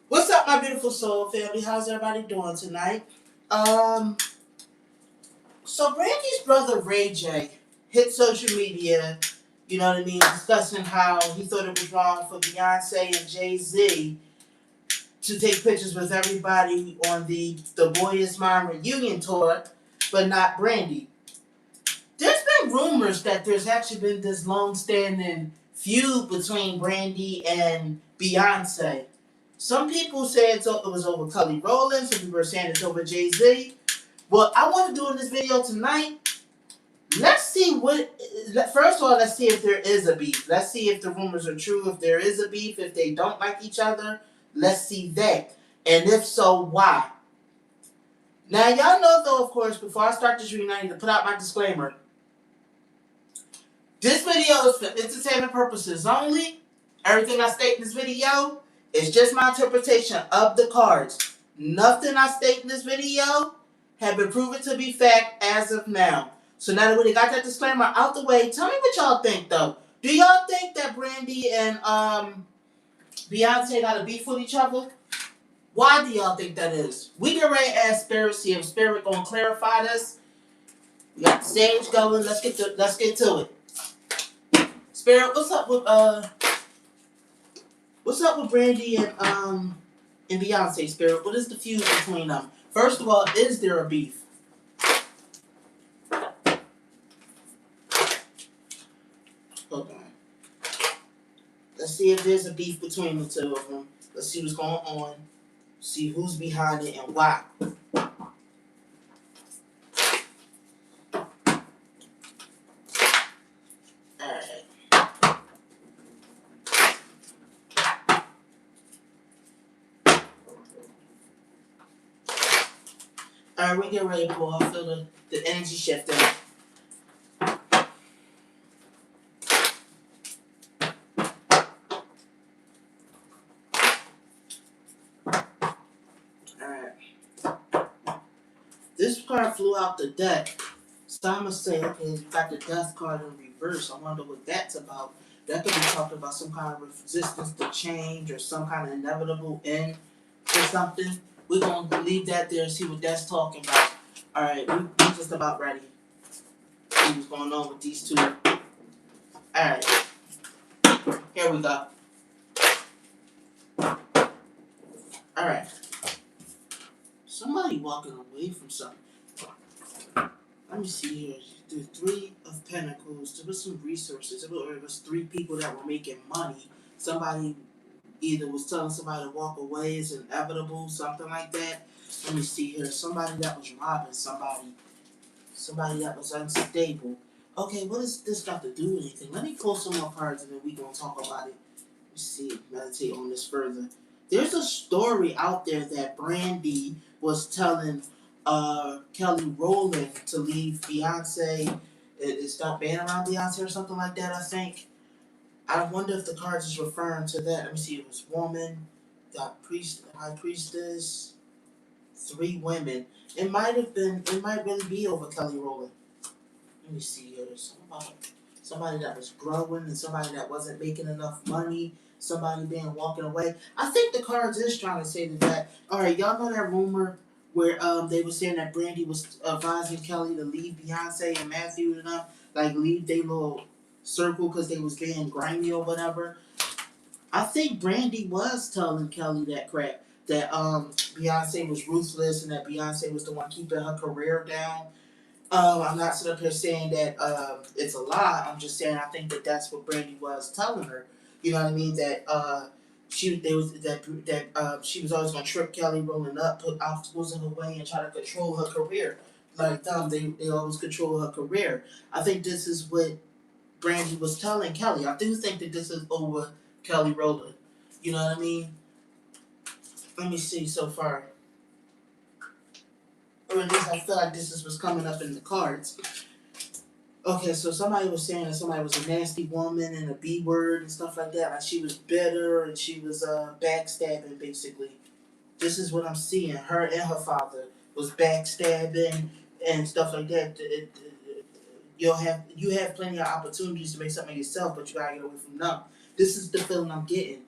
What's up, my beautiful soul family? How's everybody doing tonight? Um, so Brandy's brother Ray J hit social media, you know what I mean, discussing how he thought it was wrong for Beyonce and Jay-Z to take pictures with everybody on the Boy Is Mine reunion tour, but not Brandy. There's been rumors that there's actually been this long-standing feud between Brandy and Beyonce. Some people say it was over Kelly Rowland. Some people are saying it's over Jay-Z. What I want to do in this video tonight, let's see what. First of all, let's see if there is a beef. Let's see if the rumors are true. If there is a beef, if they don't like each other, let's see that. And if so, why? Now, y'all know though, of course, before I start this reading, I need to put out my disclaimer. This video is for entertainment purposes only. Everything I state in this video is just my interpretation of the cards. Nothing I state in this video have been proven to be fact as of now. So now that we got that disclaimer out the way, tell me what y'all think though. Do y'all think that Brandy and Beyonce got a beef with each other? Why do y'all think that is? We get ready to ask Spirit, see if Spirit gonna clarify this. We got the stage going. Let's get to it. Spirit, what's up with Brandy and Beyonce, Spirit? What is the feud between them? First of all, is there a beef? Hold on. Let's see if there's a beef between the two of them. Let's see what's going on. See who's behind it and why. Alright, we get ready, Paul. I feel the energy shifting. Alright. This card flew out the deck. So I'm going to say, okay, you got the death card in reverse. I wonder what that's about. That could be talking about some kind of resistance to change or some kind of inevitable end to something. We're going to leave that there and see what that's talking about. Alright, we're just about ready. See what's going on with these two. Alright. Here we go. Alright. Somebody walking away from something. Let me see here. The Three of Pentacles. There was some resources. There was three people that were making money. Somebody either was telling somebody to walk away is inevitable, something like that. Let me see here. Somebody that was robbing somebody. Somebody that was unstable. Okay, what does this got to do with anything? Let me pull some more cards and then we're going to talk about it. Let's see. Meditate on this further. There's a story out there that Brandy was telling Kelly Rowland to leave Beyonce. It stopped being around Beyonce or something like that, I think. I wonder if the cards is referring to that. Let me see. It was woman, got high priestess, three women. It might really be over Kelly Rowland. Let me see here. Somebody that was growing and somebody that wasn't making enough money. Somebody being walking away. I think the cards is trying to say that. All right, y'all know that rumor where they were saying that Brandy was advising Kelly to leave Beyonce and Matthew and them, like leave their little circle because they was being grimy or whatever. I think Brandy was telling Kelly that crap, that Beyonce was ruthless and that Beyonce was the one keeping her career down. I'm not sitting up here saying that it's a lie. I'm just saying I think that that's what Brandy was telling her. You know what I mean? That she was always gonna trip Kelly Rowland up, put obstacles in her way, and try to control her career. Like they always control her career. I think this is what Brandy was telling Kelly. I do think that this is over Kelly Rowland. You know what I mean? Let me see so far. Or at least I feel like this is what's coming up in the cards. Okay, so somebody was saying that somebody was a nasty woman and a B word and stuff like that. Like she was bitter and she was backstabbing, basically. This is what I'm seeing. Her and her father was backstabbing and stuff like that. You have plenty of opportunities to make something of yourself, but you gotta get away from them. This is the feeling I'm getting.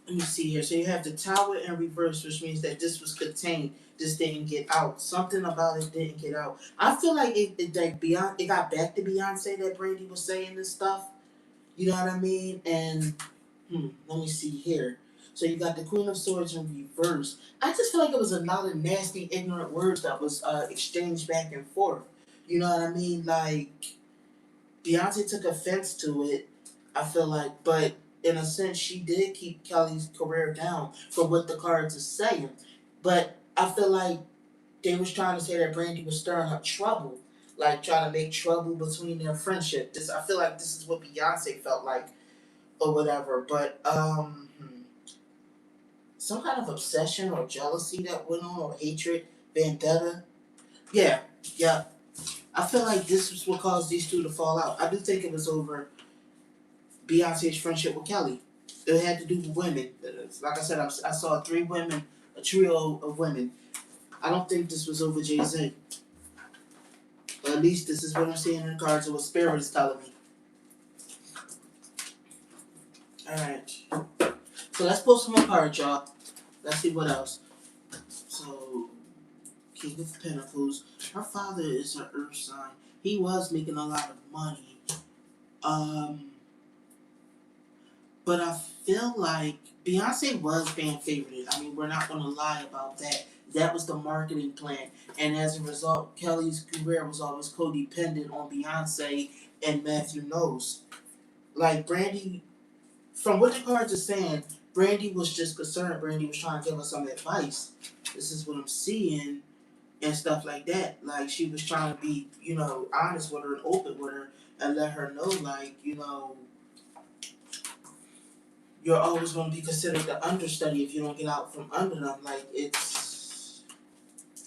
Let me see here. So you have the tower in reverse, which means that this was contained. This didn't get out. Something about it didn't get out. I feel like it like Beyonce, it got back to Beyonce that Brandy was saying this stuff. You know what I mean? And let me see here. So you got the Queen of Swords in reverse. I just feel like it was a lot of nasty, ignorant words that was exchanged back and forth. You know what I mean? Like Beyonce took offense to it. I feel like, but in a sense, she did keep Kelly's career down for what the cards are saying. But I feel like they was trying to say that Brandy was stirring up trouble, like trying to make trouble between their friendship. This I feel like this is what Beyonce felt like or whatever. But some kind of obsession or jealousy that went on or hatred, vendetta. Yeah, yeah. I feel like this was what caused these two to fall out. I do think it was over Beyonce's friendship with Kelly. It had to do with women. Like I said, I saw three women, a trio of women. I don't think this was over Jay-Z. Or at least this is what I'm seeing in the cards of what Spirit is telling me. Alright. So let's pull some more cards, y'all. Let's see what else. So, King of Pentacles. Her father is an earth sign. He was making a lot of money. But I feel like Beyonce was fan favorited. I mean, we're not going to lie about that. That was the marketing plan. And as a result, Kelly's career was always codependent on Beyonce and Matthew Knowles. Like, Brandy, from what the cards are saying, Brandy was just concerned. Brandy was trying to give us some advice. This is what I'm seeing and stuff like that. Like, she was trying to be, honest with her and open with her and let her know, like, you're always going to be considered the understudy if you don't get out from under them. Like, it's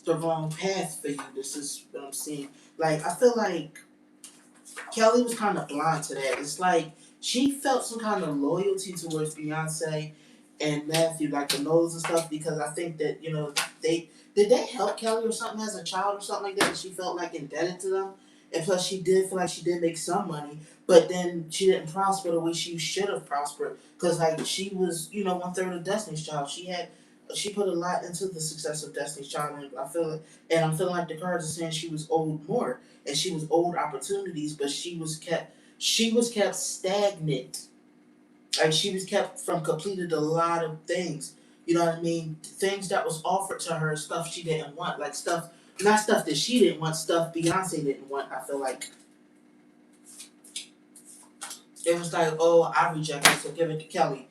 the wrong path for you. This is what I'm seeing. Like, I feel like Kelly was kind of blind to that. It's like she felt some kind of loyalty towards Beyonce and Matthew, like the Knowles and stuff, because I think that, they help Kelly or something as a child or something like that, and she felt like indebted to them. And plus, she did feel like she did make some money, but then she didn't prosper the way she should have prospered. Because, like, she was, 1/3 of Destiny's Child. She put a lot into the success of Destiny's Child, and I'm feeling like the cards are saying she was owed more, and she was owed opportunities, but she was kept stagnant. Like, she was kept from completing a lot of things. You know what I mean? Things that was offered to her, stuff she didn't want, like not stuff that she didn't want, stuff Beyonce didn't want. I feel like it was like, oh, I reject it, so give it to Kelly.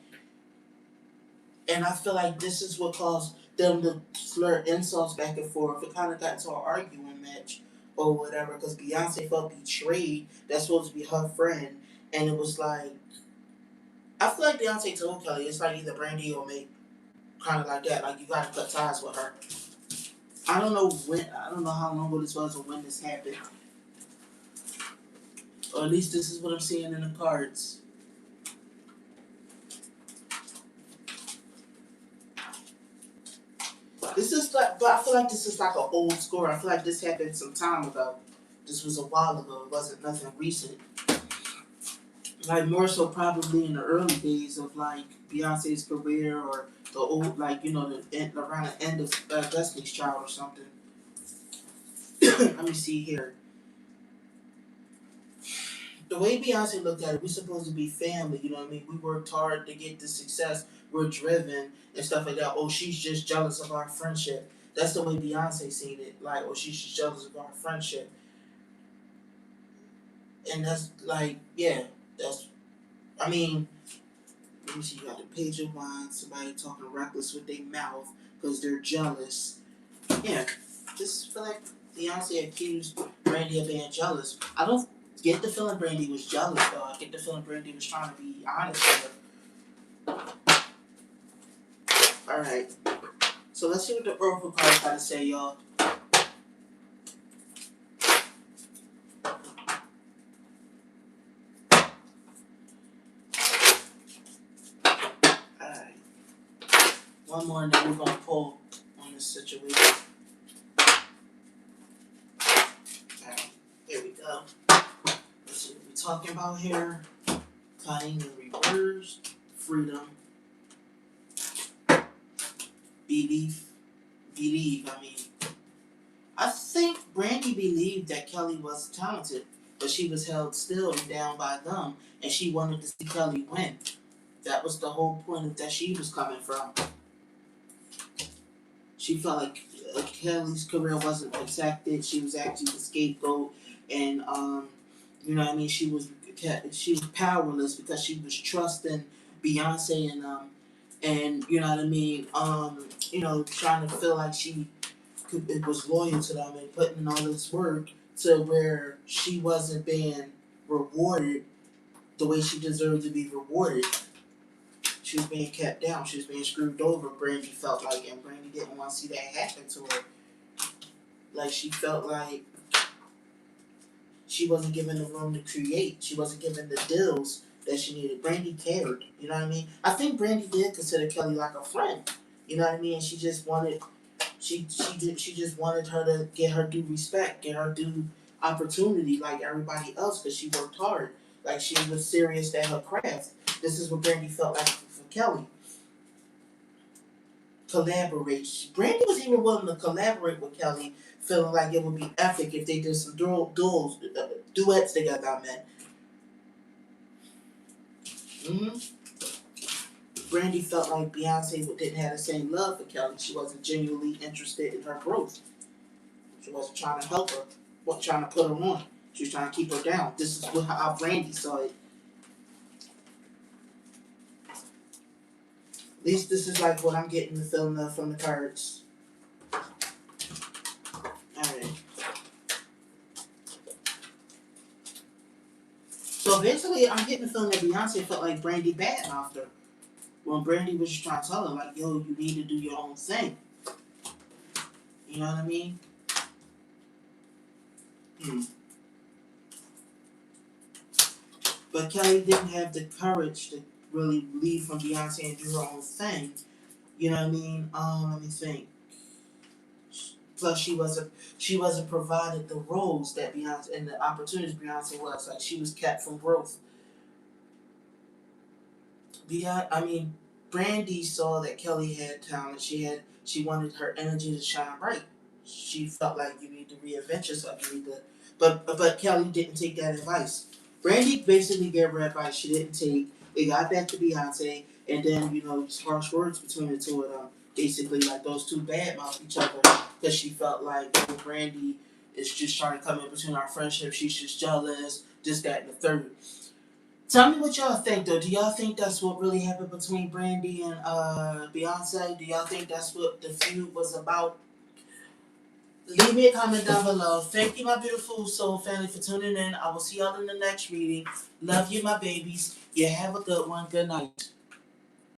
And I feel like this is what caused them to slur insults back and forth. It kind of got into an arguing match or whatever because Beyonce felt betrayed. That's supposed to be her friend. And it was like, I feel like Beyonce told Kelly, it's like either Brandy or me. Kind of like that. Like, you gotta cut ties with her. I don't know how long ago this was or when this happened. Or at least this is what I'm seeing in the cards. This is like, but I feel like this is like an old score. I feel like this happened some time ago. This was a while ago. It wasn't nothing recent. Like, more so probably in the early days of like Beyonce's career or the old, like, around the end of Destiny's Child or something. Let me see here. The way Beyonce looked at it, we're supposed to be family, you know what I mean? We worked hard to get the success, we're driven and stuff like that. Oh, she's just jealous of our friendship. That's the way Beyonce seen it. Like, oh, she's just jealous of our friendship. And that's like, yeah, I mean, let me see, you got the Page of Wands, somebody talking reckless with their mouth because they're jealous. Yeah, just feel like Beyonce accused Brandy of being jealous. I don't get the feeling Brandy was jealous, though. I get the feeling Brandy was trying to be honest with her. Alright, so let's see what the Oracle cards got to say, y'all. Alright, one more and then we're going to pull on this situation. Alright, here we go. Let's see what we're talking about here. Cutting in reverse, freedom. believe, believe. I mean, I think Brandy believed that Kelly was talented, but she was held still and down by them, and she wanted to see Kelly win. That was the whole point of that she was coming from. She felt like Kelly's career wasn't protected. She was actually the scapegoat, and you know what I mean. She was powerless because she was trusting Beyonce and you know what I mean. You know, trying to feel like it was loyal to them and putting in all this work to where she wasn't being rewarded the way she deserved to be rewarded. She was being kept down. She was being screwed over. Brandy felt like, and Brandy didn't want to see that happen to her. Like she felt like she wasn't given the room to create. She wasn't given the deals that she needed. Brandy cared. You know what I mean? I think Brandy did consider Kelly like a friend. You know what I mean? She just wanted she just wanted her to get her due respect, get her due opportunity like everybody else because she worked hard. Like she was serious at her craft. This is what Brandy felt like for Kelly. Collaborate. Brandy was even willing to collaborate with Kelly, feeling like it would be epic if they did some duets together. I meant. Mm-hmm. Brandy felt like Beyonce didn't have the same love for Kelly. She wasn't genuinely interested in her growth. She wasn't trying to help her, wasn't trying to put her on. She was trying to keep her down. This is how Brandy saw it. At least this is like what I'm getting the feeling of from the cards. Alright. So basically, I'm getting the feeling that Beyonce felt like Brandy badmouthed her. When Brandy was just trying to tell her, like, yo, you need to do your own thing. You know what I mean? But Kelly didn't have the courage to really leave from Beyonce and do her own thing. You know what I mean? Let me think. Plus, she wasn't provided the roles that Beyonce and the opportunities Beyonce was. Like she was kept from growth. Brandy saw that Kelly had talent. She wanted her energy to shine bright. She felt like you need to reinvent yourself. You need to, but Kelly didn't take that advice. Brandy basically gave her advice she didn't take. It got back to Beyonce, and then harsh words between the two of them. Basically, like those two badmouth each other because she felt like Brandy is just trying to come in between our friendship. She's just jealous. Just that and the third. Tell me what y'all think though. Do y'all think that's what really happened between Brandy and Beyonce? Do y'all think that's what the feud was about? Leave me a comment down below. Thank you, my beautiful soul family, for tuning in. I will see y'all in the next reading. Love you, my babies. You have a good one. Good night.